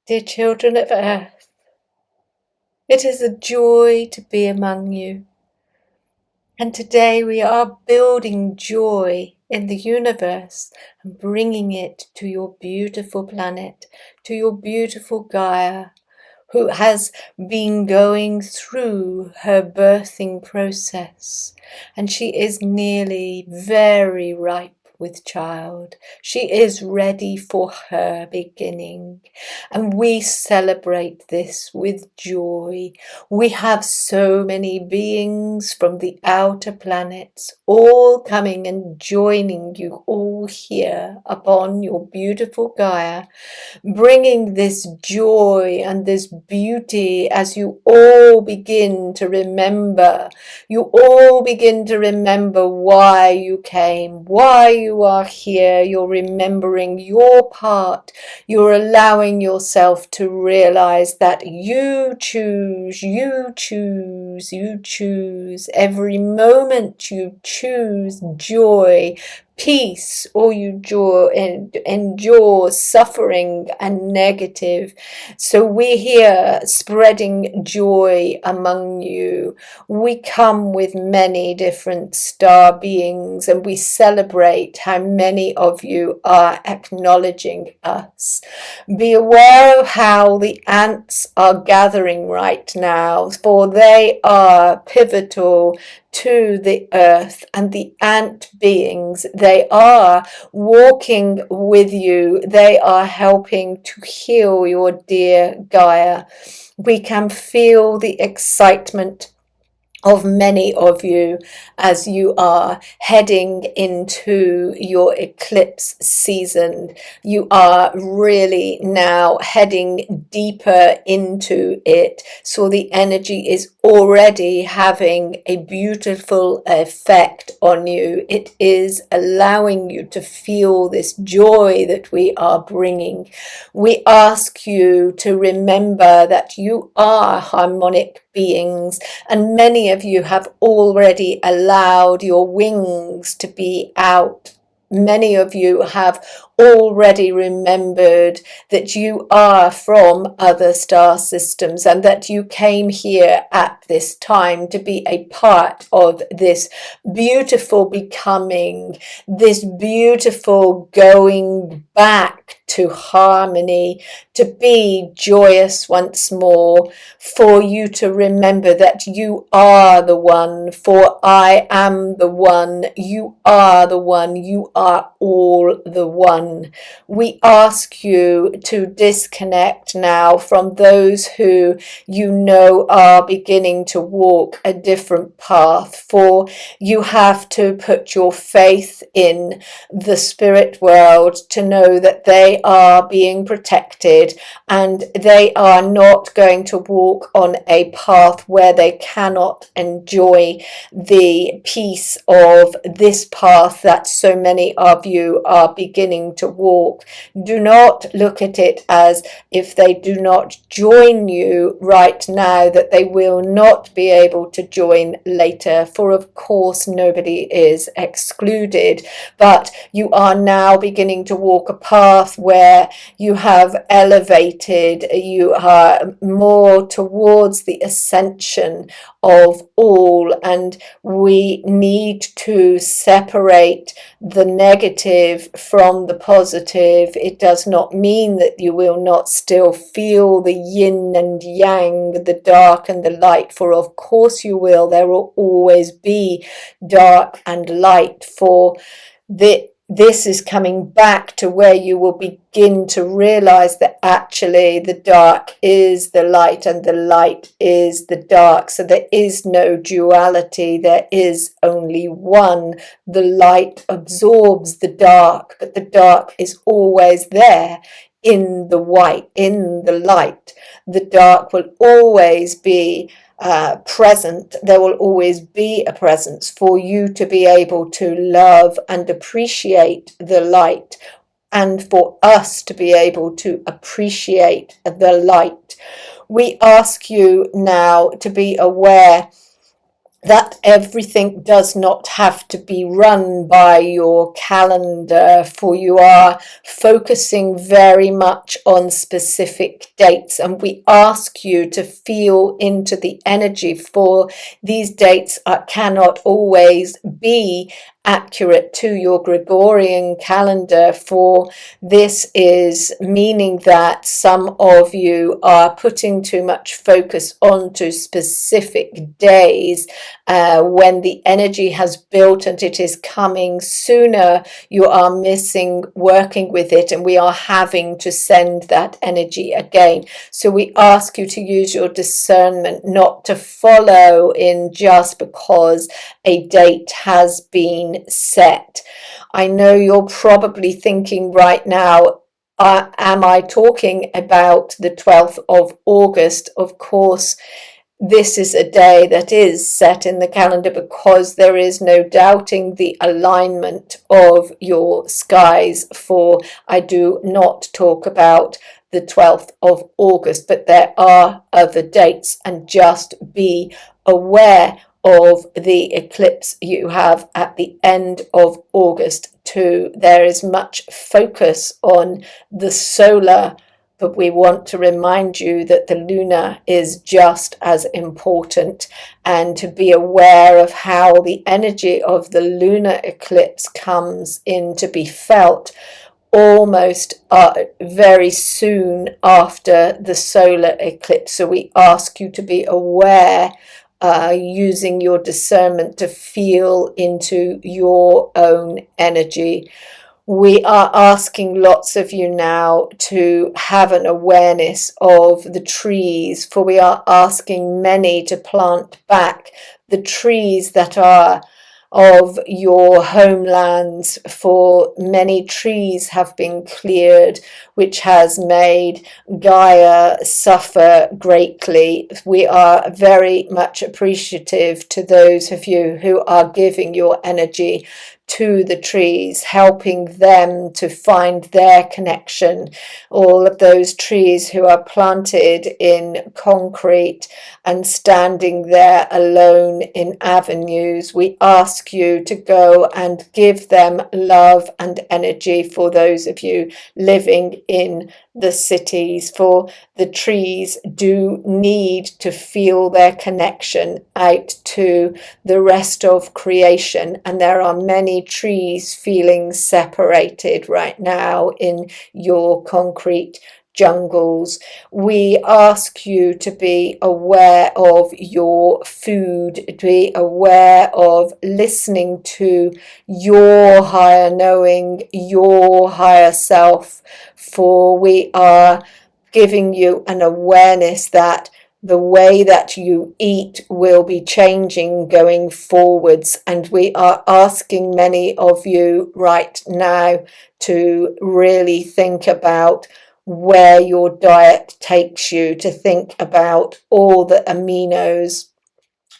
Dear children of Earth, it is a joy to be among you. And today we are building joy in the universe and bringing it to your beautiful planet, to your beautiful Gaia, who has been going through her birthing process. And she is nearly very ripe with child. She is ready for her beginning. And we celebrate this with joy. We have so many beings from the outer planets all coming and joining you all here upon your beautiful Gaia, bringing this joy and this beauty as you all begin to remember. You all begin to remember why you came, why you are here. You're remembering your part. You're allowing yourself to realize that you choose, you choose, you choose. Every moment you choose joy, peace, or you endure suffering and negative. So we're here spreading joy among you. We come with many different star beings and we celebrate how many of you are acknowledging us. Be aware of how the ants are gathering right now, for they are pivotal to the earth, and the ant beings, they are walking with you. They are helping to heal your dear Gaia. We can feel the excitement of many of you as you are heading into your eclipse season. You are really now heading deeper into it. So the energy is already having a beautiful effect on you. It is allowing you to feel this joy that we are bringing. We ask you to remember that you are harmonic beings, and many of you have already allowed your wings to be out. Many of you have already remembered that you are from other star systems and that you came here at this time to be a part of this beautiful becoming, this beautiful going back to harmony, to be joyous once more, for you to remember that you are the one, for I am the one, you are the one, you are all the one. We ask you to disconnect now from those who you know are beginning to walk a different path, for you have to put your faith in the spirit world to know that they are being protected and they are not going to walk on a path where they cannot enjoy the peace of this path that so many of you are beginning to walk. Do not look at it as if they do not join you right now, that they will not be able to join later, for of course nobody is excluded, but you are now beginning to walk a path where you have elevated, you are more towards the ascension of all, and we need to separate the negative from the positive. It does not mean that you will not still feel the yin and yang, the dark and the light, for of course you will. There will always be dark and light, for this is coming back to where you will begin to realize that actually the dark is the light and the light is the dark. So there is no duality, there is only one. The light absorbs the dark, but the dark is always there in the white, in the light. The dark will always be present. There will always be a presence for you to be able to love and appreciate the light, and for us to be able to appreciate the light. We ask you now to be aware that everything does not have to be run by your calendar, for you are focusing very much on specific dates, and we ask you to feel into the energy, for these dates cannot always be accurate to your Gregorian calendar, for this is meaning that some of you are putting too much focus onto specific days when the energy has built and it is coming sooner. You are missing working with it, and we are having to send that energy again. So we ask you to use your discernment, not to follow in just because a date has been set. I know you're probably thinking right now, am I talking about the 12th of August? Of course, this is a day that is set in the calendar, because there is no doubting the alignment of your skies, for I do not talk about the 12th of August, but there are other dates, and just be aware of the eclipse you have at the end of August too. There is much focus on the solar, but we want to remind you that the lunar is just as important, and to be aware of how the energy of the lunar eclipse comes in to be felt almost very soon after the solar eclipse. So we ask you to be aware, using your discernment to feel into your own energy. We are asking lots of you now to have an awareness of the trees, for we are asking many to plant back the trees that are of your homelands, for many trees have been cleared, which has made Gaia suffer greatly. We are very much appreciative to those of you who are giving your energy to the trees, helping them to find their connection. All of those trees who are planted in concrete and standing there alone in avenues, we ask you to go and give them love and energy. For those of you living in the cities, for the trees do need to feel their connection out to the rest of creation, and there are many trees feeling separated right now in your concrete jungles. We ask you to be aware of your food, to be aware of listening to your higher knowing, your higher self, for we are giving you an awareness that the way that you eat will be changing going forwards, and we are asking many of you right now to really think about where your diet takes you, to think about all the aminos,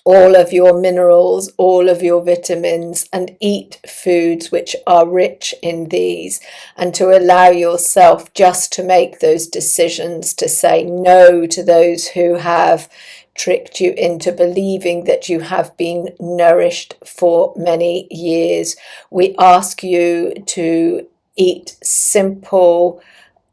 all of your minerals, all of your vitamins, and eat foods which are rich in these, and to allow yourself just to make those decisions, to say no to those who have tricked you into believing that you have been nourished for many years. We ask you to eat simple,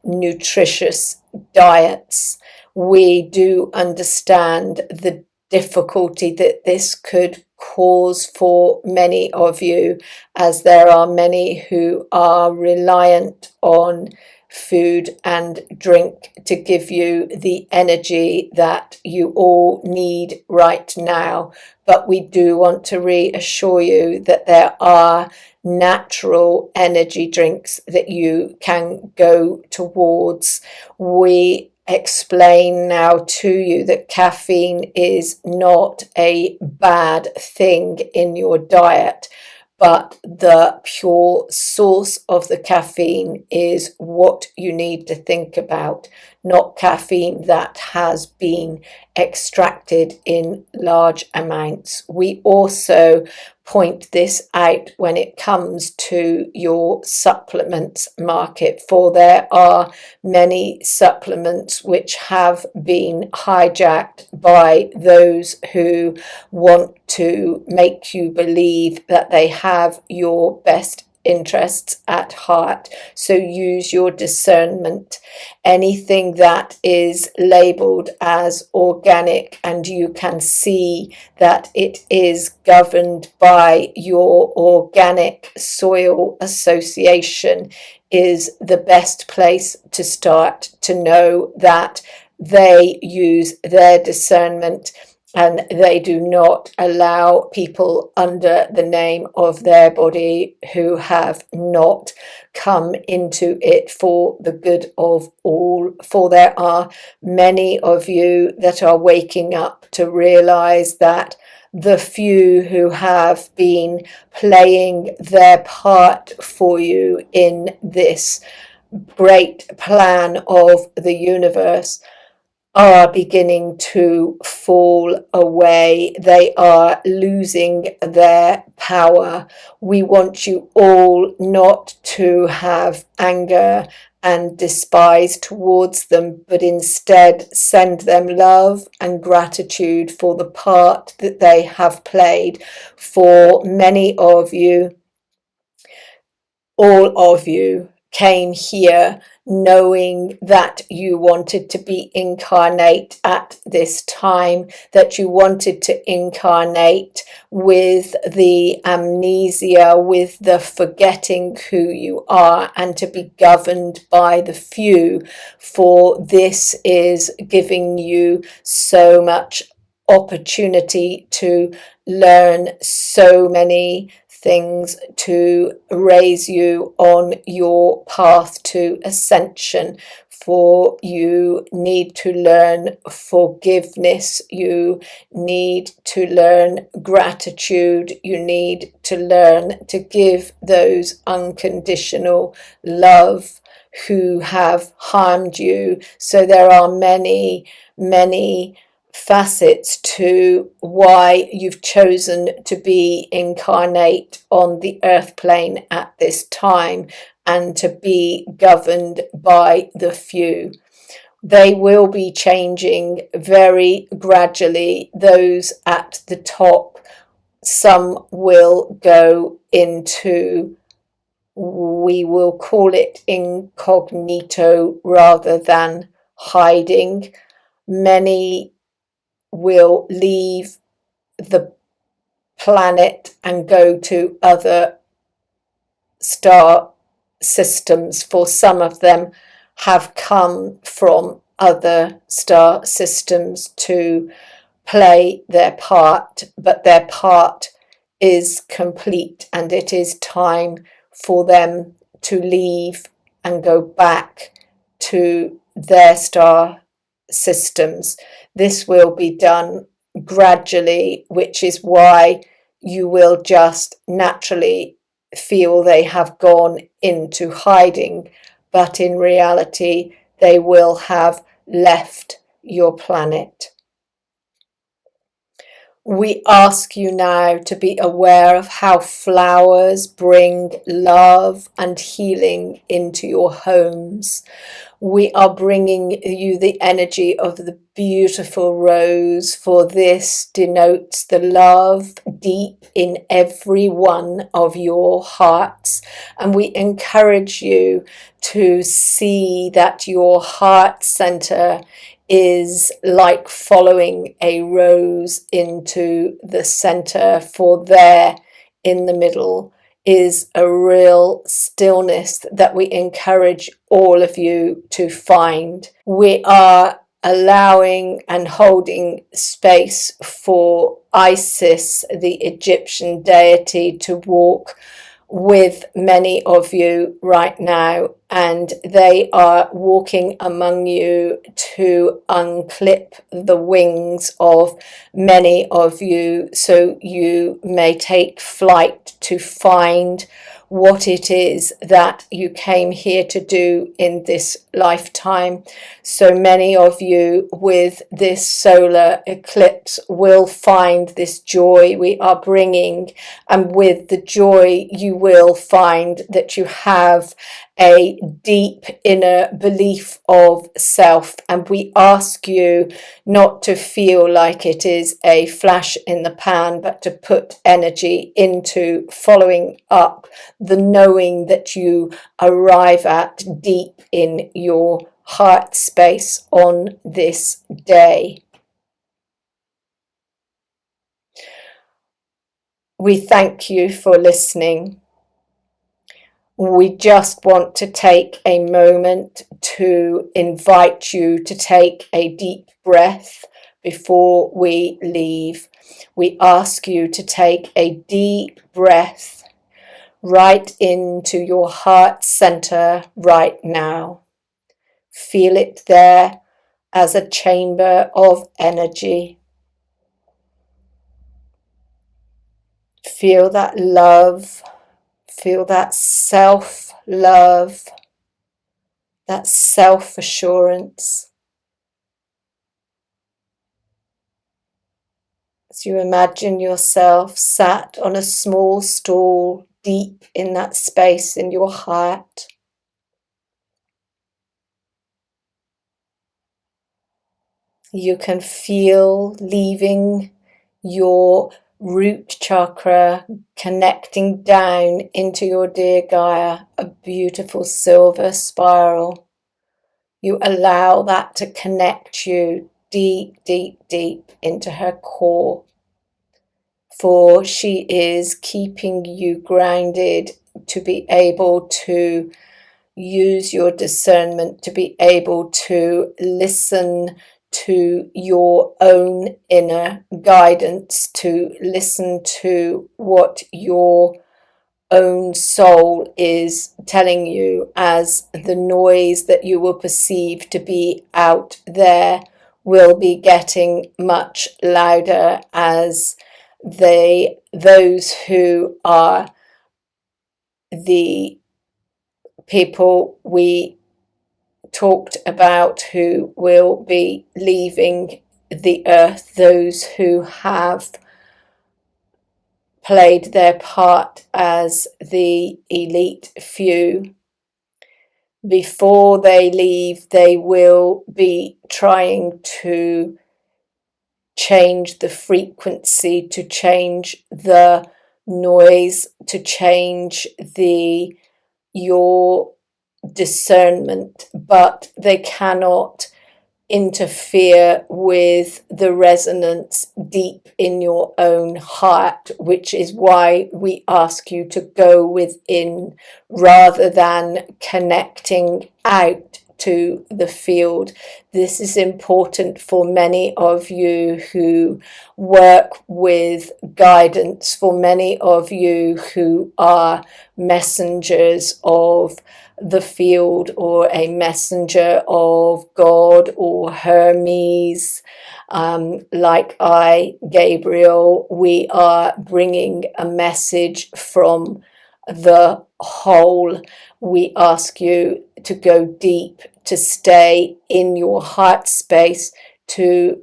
nutritious diets. We do understand the difficulty that this could cause for many of you, as there are many who are reliant on food and drink to give you the energy that you all need right now. But we do want to reassure you that there are natural energy drinks that you can go towards. We explain now to you that caffeine is not a bad thing in your diet, but the pure source of the caffeine is what you need to think about, not caffeine that has been extracted in large amounts. We also point this out when it comes to your supplements market, for there are many supplements which have been hijacked by those who want to make you believe that they have your best interests at heart. So use your discernment. Anything that is labeled as organic and you can see that it is governed by your organic soil association is the best place to start, to know that they use their discernment and they do not allow people under the name of their body who have not come into it for the good of all. For there are many of you that are waking up to realize that the few who have been playing their part for you in this great plan of the universe are beginning to fall away. They are losing their power. We want you all not to have anger and despise towards them, but instead send them love and gratitude for the part that they have played. For many of you, all of you, came here knowing that you wanted to be incarnate at this time, that you wanted to incarnate with the amnesia, with the forgetting who you are, and to be governed by the few. For this is giving you so much opportunity to learn so many things, to raise you on your path to ascension. For you need to learn forgiveness, you need to learn gratitude, you need to learn to give those unconditional love who have harmed you. So there are many facets to why you've chosen to be incarnate on the earth plane at this time and to be governed by the few. They will be changing very gradually, those at the top. Some will go into, we will call it incognito rather than hiding. Many will leave the planet and go to other star systems, for some of them have come from other star systems to play their part, but their part is complete and it is time for them to leave and go back to their star systems. This will be done gradually, which is why you will just naturally feel they have gone into hiding, but in reality they will have left your planet. We ask you now to be aware of how flowers bring love and healing into your homes. We are bringing you the energy of the beautiful rose, for this denotes the love deep in every one of your hearts. And we encourage you to see that your heart center is like following a rose into the center, for there in the middle is a real stillness that we encourage all of you to find. We are allowing and holding space for Isis, the Egyptian deity, to walk with many of you right now and they are walking among you to unclip the wings of many of you, so you may take flight to find what it is that you came here to do in this lifetime. So many of you with this solar eclipse will find this joy we are bringing, and with the joy you will find that you have a deep inner belief of self, and we ask you not to feel like it is a flash in the pan, but to put energy into following up the knowing that you arrive at deep in your heart space on this day. We thank you for listening. We just want to take a moment to invite you to take a deep breath before we leave. We ask you to take a deep breath right into your heart center right now. Feel it there as a chamber of energy. Feel that love. Feel that self-love, that self-assurance. As you imagine yourself sat on a small stool deep in that space in your heart. You can feel leaving your root chakra, connecting down into your dear Gaia, a beautiful silver spiral. You allow that to connect you deep, deep, deep into her core, for she is keeping you grounded to be able to use your discernment, to be able to listen to your own inner guidance, to listen to what your own soul is telling you, as the noise that you will perceive to be out there will be getting much louder as those who are the people we talked about who will be leaving the earth, those who have played their part as the elite few. Before they leave, they will be trying to change the frequency, to change the noise, to change your discernment, but they cannot interfere with the resonance deep in your own heart, which is why we ask you to go within rather than connecting out to the field. This is important for many of you who work with guidance, for many of you who are messengers of the field, or a messenger of God or Hermes. Like Gabriel, we are bringing a message from the whole. We ask you to go deep, to stay in your heart space, to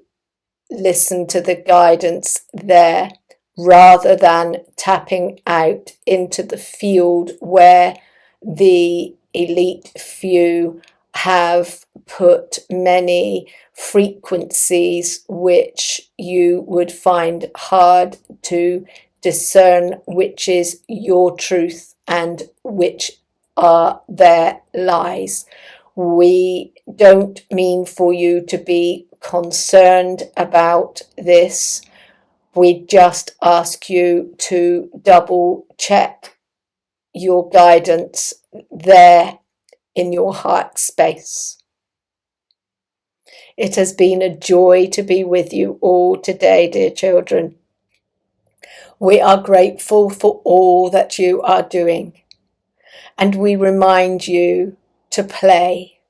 listen to the guidance there, rather than tapping out into the field where the elite few have put many frequencies which you would find hard to discern which is your truth and which are their lies. We don't mean for you to be concerned about this. We just ask you to double check your guidance there in your heart space. It has been a joy to be with you all today, dear children. We are grateful for all that you are doing, and we remind you to play.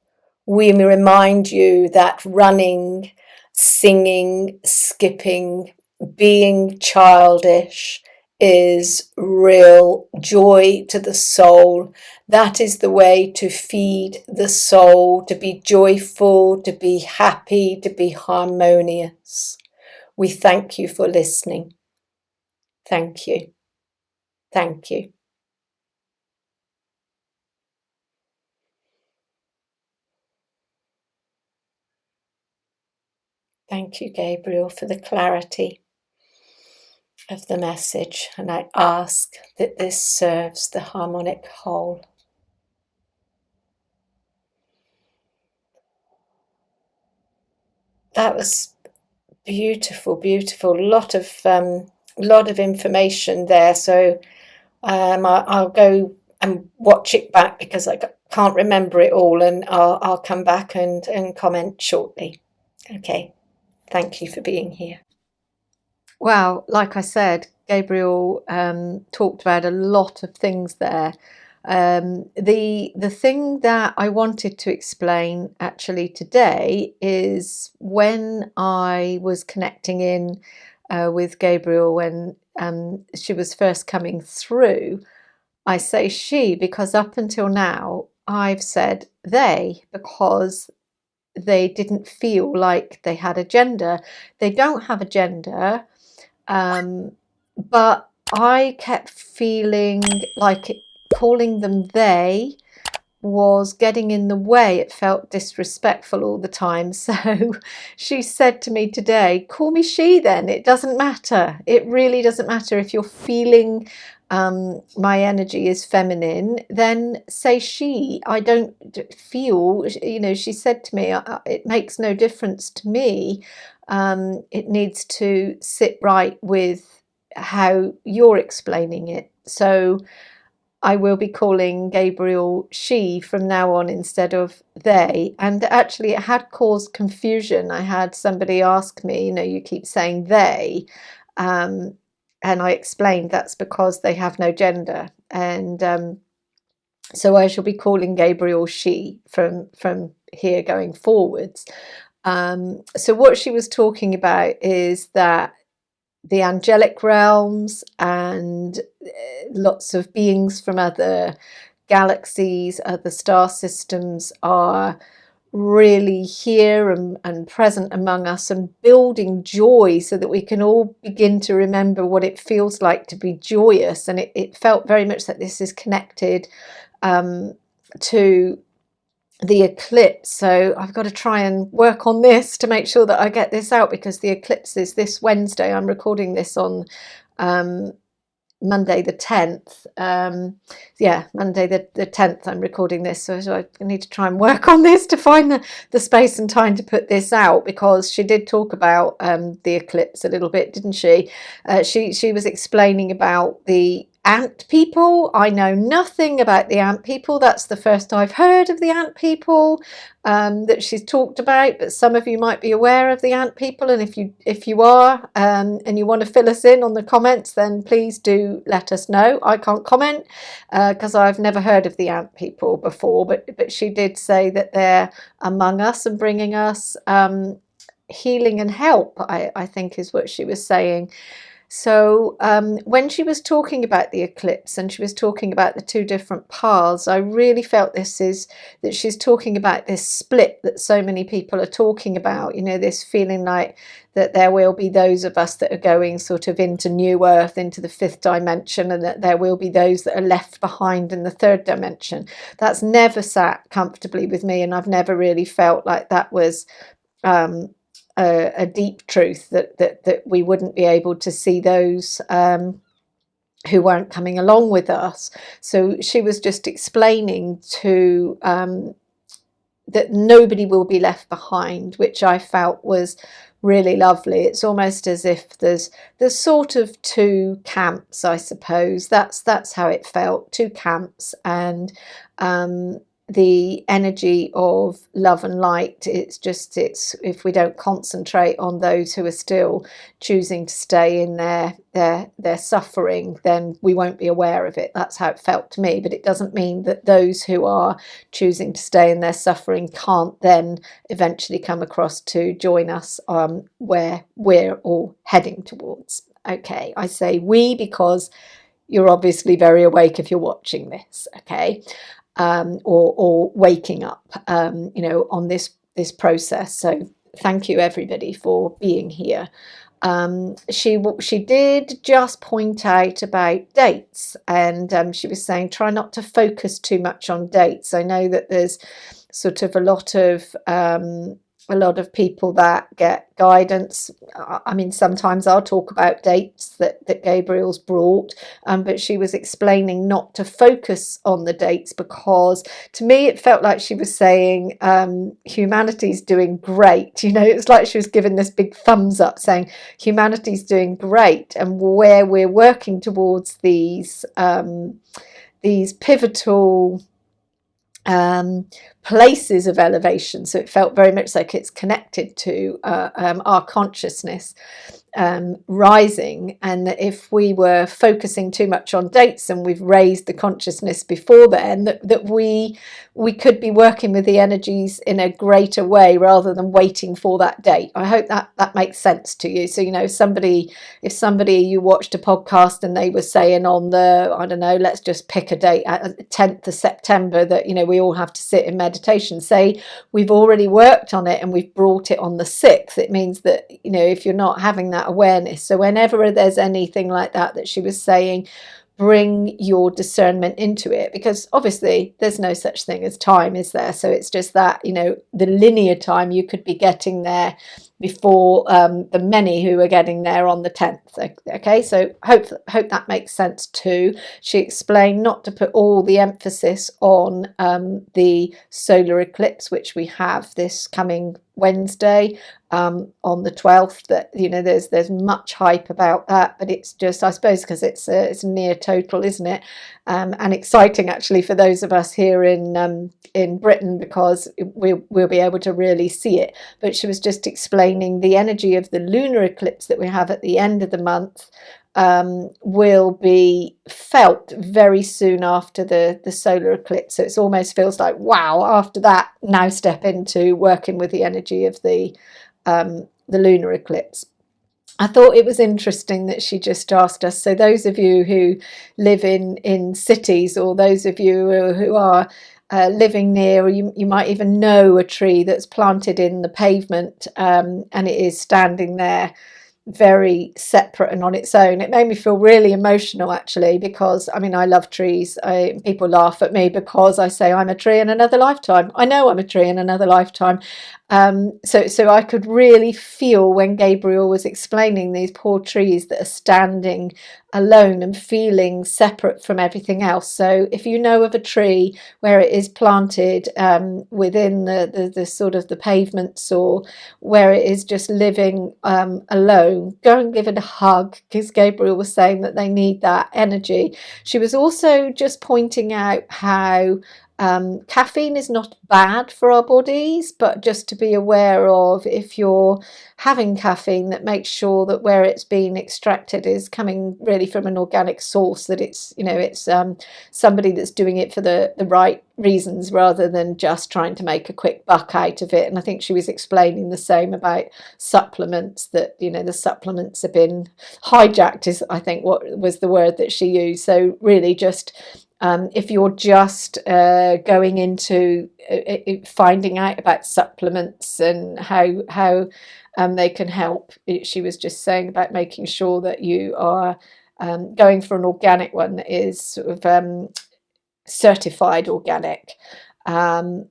We remind you that running, singing, skipping, being childish is real joy to the soul. That is the way to feed the soul, to be joyful, to be happy, to be harmonious. We thank you for listening. Thank you. Thank you. Thank you, Gabriel, for the clarity of the message, and I ask that this serves the harmonic whole. That was beautiful, beautiful. Lot of information there. So I'll go and watch it back because I can't remember it all, and I'll come back and comment shortly. Okay, thank you for being here. Well, like I said, Gabriel talked about a lot of things there. The thing that I wanted to explain actually today is when I was connecting in with Gabriel when she was first coming through. I say she because up until now I've said they because they didn't feel like they had a gender. They don't have a gender. But I kept feeling like calling them they was getting in the way. It felt disrespectful all the time. So she said to me today, call me she then. It doesn't matter. It really doesn't matter. If you're feeling my energy is feminine, then say she. I don't feel, she said to me, it makes no difference to me. It needs to sit right with how you're explaining it. So I will be calling Gabriel she from now on instead of they. And actually, it had caused confusion. I had somebody ask me, you keep saying they. And I explained that's because they have no gender. And so I shall be calling Gabriel she from here going forwards. So what she was talking about is that the angelic realms and lots of beings from other galaxies, other star systems are really here and present among us and building joy so that we can all begin to remember what it feels like to be joyous. And it felt very much that this is connected to the eclipse. So I've got to try and work on this to make sure that I get this out, because the eclipse is this Wednesday. I'm recording this on Monday the 10th. Monday the 10th I'm recording this, so I need to try and work on this to find the space and time to put this out, because she did talk about the eclipse a little bit, didn't she? She was explaining about the ant people. I know nothing about the ant people. That's the first I've heard of the ant people that she's talked about, but some of you might be aware of the ant people, and if you are and you want to fill us in on the comments, then please do let us know. I can't comment because I've never heard of the ant people before, but she did say that they're among us and bringing us healing and help, I think is what she was saying. So when she was talking about the eclipse and she was talking about the two different paths, I really felt that she's talking about this split that so many people are talking about, this feeling like that there will be those of us that are going sort of into new earth, into the fifth dimension, and that there will be those that are left behind in the third dimension. That's never sat comfortably with me, and I've never really felt like that was a deep truth, that we wouldn't be able to see those who weren't coming along with us. So she was just explaining to that nobody will be left behind, which I felt was really lovely. It's almost as if there's sort of two camps, I suppose. That's how it felt, two camps, and the energy of love and light. It's if we don't concentrate on those who are still choosing to stay in their suffering, then we won't be aware of it. That's how it felt to me. But it doesn't mean that those who are choosing to stay in their suffering can't then eventually come across to join us where we're all heading towards. Okay, I say we because you're obviously very awake if you're watching this, okay, or waking up, on this process. So thank you everybody for being here. She did just point out about dates, and she was saying try not to focus too much on dates. I know that there's sort of a lot of people that get guidance. I mean, sometimes I'll talk about dates that Gabriel's brought, but she was explaining not to focus on the dates, because to me it felt like she was saying humanity's doing great. It's like she was giving this big thumbs up saying humanity's doing great, and where we're working towards these pivotal places of elevation. So it felt very much like it's connected to our consciousness rising, and that if we were focusing too much on dates and we've raised the consciousness before then, that we could be working with the energies in a greater way rather than waiting for that date. I hope that makes sense to you. So if somebody you watched a podcast and they were saying on the, I don't know, let's just pick a date, 10th of September, that we all have to sit in meditation, say we've already worked on it and we've brought it on the 6th, it means that if you're not having that awareness, so whenever there's anything like that she was saying, bring your discernment into it, because obviously there's no such thing as time, is there? So it's just that the linear time, you could be getting there before the many who are getting there on the 10th. Okay, so hope that makes sense too. She explained not to put all the emphasis on the solar eclipse, which we have this coming Wednesday on the 12th, that there's much hype about that, but it's just, I suppose, because it's near total, isn't it? And exciting actually for those of us here in Britain, because we'll be able to really see it. But she was just explaining the energy of the lunar eclipse that we have at the end of the month will be felt very soon after the solar eclipse. So it almost feels like, wow, after that, now step into working with the energy of the lunar eclipse. I thought it was interesting that she just asked us, so those of you who live in cities, or those of you who are living near, or you might even know a tree that's planted in the pavement, and it is standing there very separate and on its own. It made me feel really emotional actually, because I mean, I love trees. People laugh at me because I say I'm a tree in another lifetime. I know I'm a tree in another lifetime. So I could really feel when Gabriel was explaining these poor trees that are standing alone and feeling separate from everything else. So if you know of a tree where it is planted within the sort of the pavements, or where it is just living alone, go and give it a hug, because Gabriel was saying that they need that energy. She was also just pointing out how caffeine is not bad for our bodies, but just to be aware of, if you're having caffeine, that make sure that where it's being extracted is coming really from an organic source, that it's somebody that's doing it for the right reasons, rather than just trying to make a quick buck out of it. And I think she was explaining the same about supplements, that the supplements have been hijacked, is I think what was the word that she used. So really just if you're just going into finding out about supplements and how they can help, she was just saying about making sure that you are going for an organic one that is sort of certified organic. And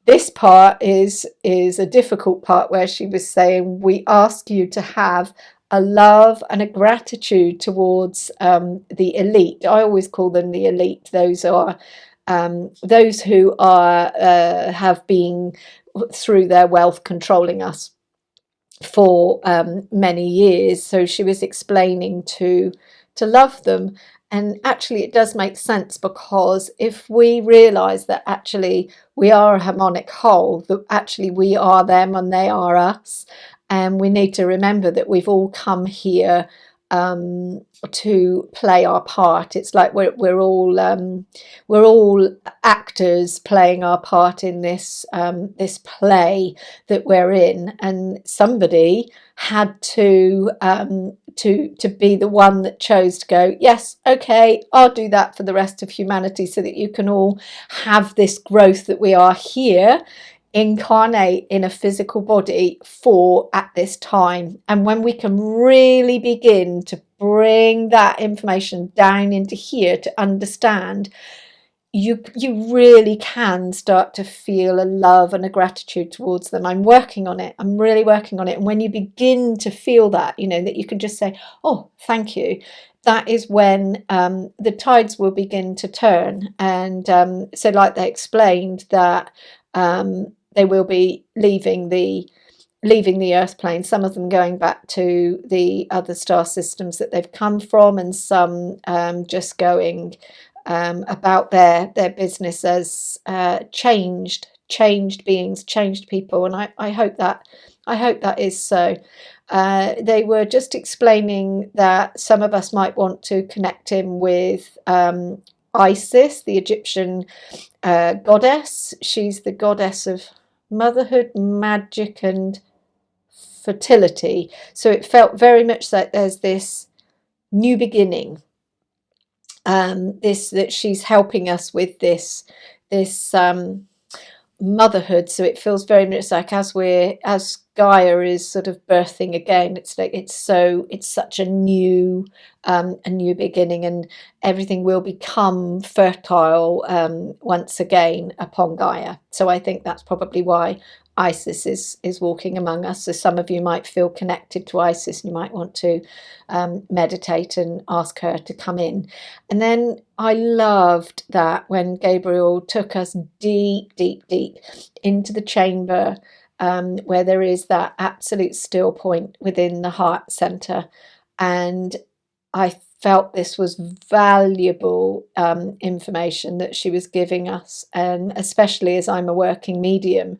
this part is a difficult part, where she was saying we ask you to have a love and a gratitude towards the elite. I always call them the elite. Those are those who are have been through their wealth controlling us for many years. So she was explaining to love them, And actually it does make sense, because if we realize that actually we are a harmonic whole, that actually we are them and they are us, and we need to remember that we've all come here to play our part. It's like we're all actors playing our part in this this play that we're in, and somebody had to be the one that chose to go, yes, okay, I'll do that for the rest of humanity, so that you can all have this growth that we are here incarnate in a physical body for at this time. And when we can really begin to bring that information down into here to understand, you really can start to feel a love and a gratitude towards them. I'm working on it. I'm really working on it. And when you begin to feel that, that you can just say, oh, thank you, that is when the tides will begin to turn. And so like they explained that they will be leaving the earth plane, some of them going back to the other star systems that they've come from, and some just going about their business as changed beings, changed people. And I hope that is so. They were just explaining that some of us might want to connect him with Isis, the Egyptian goddess. She's the goddess of motherhood, magic, and fertility. So it felt very much like there's this new beginning, that she's helping us with this motherhood. So it feels very much like as Gaia is sort of birthing again, it's like it's such a new beginning, and everything will become fertile once again upon Gaia. So I think that's probably why Isis is walking among us. So some of you might feel connected to Isis, and you might want to meditate and ask her to come in. And then I loved that when Gabriel took us deep into the chamber, where there is that absolute still point within the heart center. And I felt this was valuable information that she was giving us, and especially as I'm a working medium.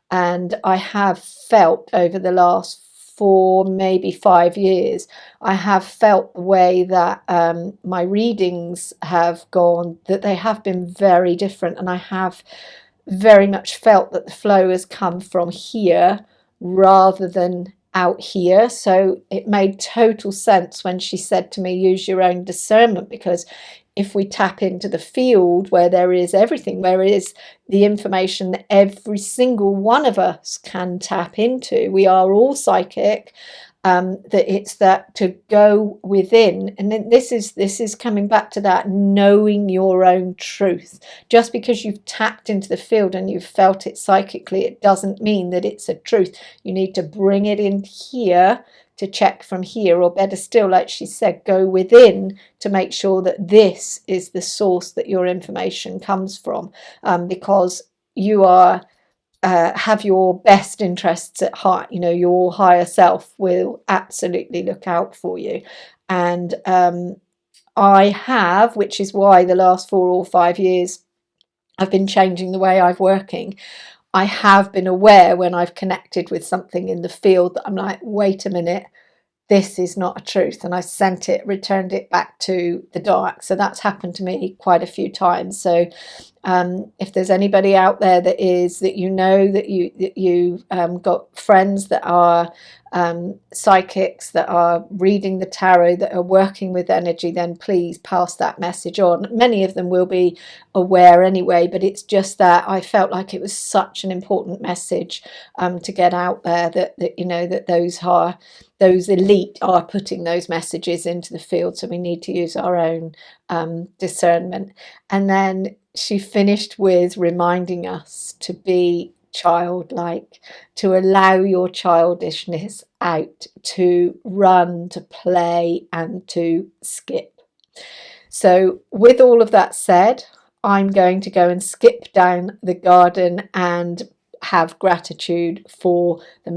And I have felt over the last 4, maybe 5 years, I have felt the way that my readings have gone, that they have been very different. And I have very much felt that the flow has come from here rather than out here. So it made total sense when she said to me, use your own discernment, because if we tap into the field where there is everything, where is the information that every single one of us can tap into, we are all psychic, that it's that to go within. And then this is coming back to that knowing your own truth. Just because you've tapped into the field and you've felt it psychically, it doesn't mean that it's a truth. You need to bring it in here to check from here, or better still, like she said, go within to make sure that this is the source that your information comes from, because you are have your best interests at heart. Your higher self will absolutely look out for you. And I have, which is why the last 4 or 5 years I've been changing the way I'm working. I have been aware when I've connected with something in the field that I'm like, wait a minute, this is not a truth, and I returned it back to the dark. So that's happened to me quite a few times. So if there's anybody out there that you got friends that are psychics, that are reading the tarot, that are working with energy, then please pass that message on. Many of them will be aware anyway, but it's just that I felt like it was such an important message to get out there, that those elite are putting those messages into the field. So we need to use our own discernment. And then she finished with reminding us to be childlike, to allow your childishness out, to run, to play, and to skip. So with all of that said, I'm going to go and skip down the garden and have gratitude for the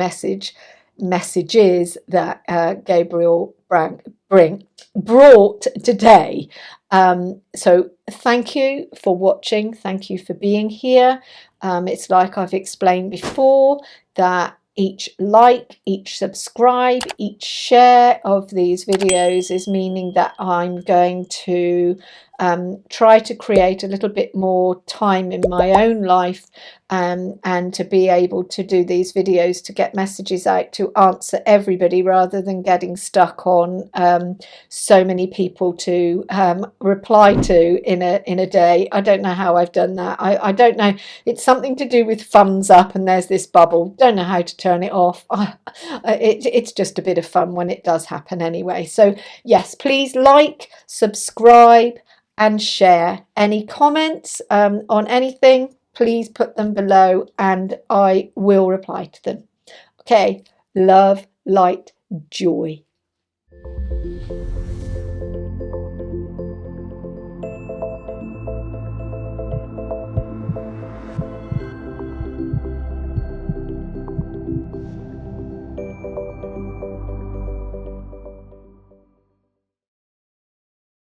messages that Gabriel brought today. So thank you for watching. Thank you for being here. It's like I've explained before, that each like, each subscribe, each share of these videos is meaning that I'm going to try to create a little bit more time in my own life, and to be able to do these videos to get messages out to answer everybody, rather than getting stuck on so many people to reply to in a day. I don't know how I've done that. I don't know. It's something to do with thumbs up, and there's this bubble. Don't know how to turn it off. It's just a bit of fun when it does happen anyway. So yes, please like, subscribe and share. Any comments on anything, please put them below and I will reply to them. Okay, love, light, joy.